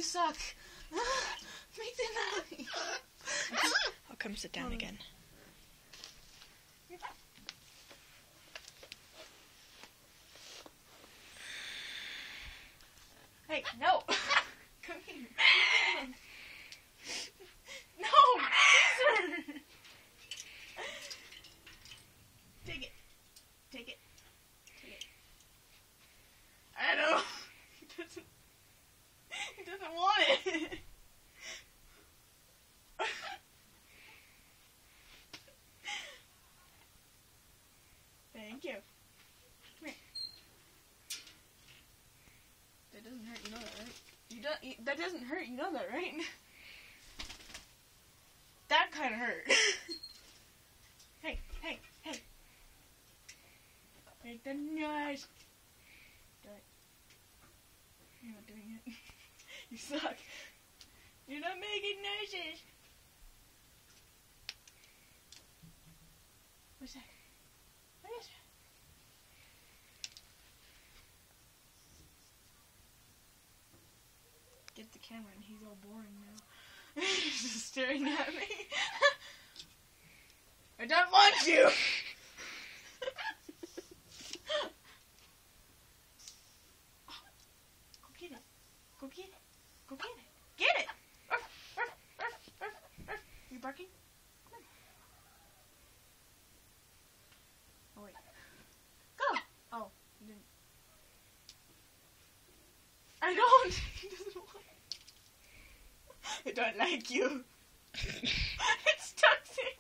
you suck. Make the noise. I'll come sit down again. Hey, no. Come here. No, Caesar. Take it. Take it. Take it. I know. He doesn't want it. Thank you. Come here. That doesn't hurt, you know that, right? That doesn't hurt, you know that, right? That kind of hurt. Hey, hey, hey. Make the noise. Do it. You're not doing it. You suck. You're not making noises. What's that? What is that? Get the camera and he's all boring now. He's just staring at me. I don't want you! Go get it. Go get it. Go get it. Get it! You barking? Come on. Oh, wait. Go! Oh, you didn't. I don't! He doesn't want it. I don't like you. It's toxic.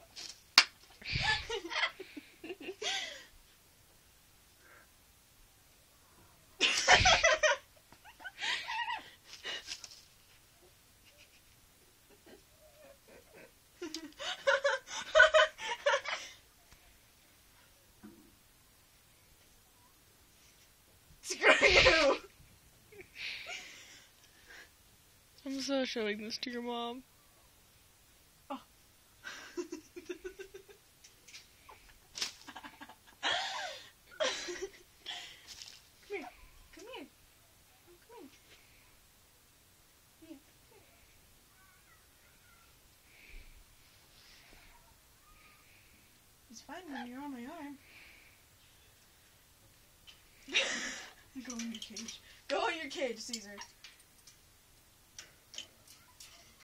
Screw you! I'm so showing this to your mom. Oh. Come here. Come here. Come here. Here. It's fine when you're on my arm. Go in your cage. Go in your cage, Caesar.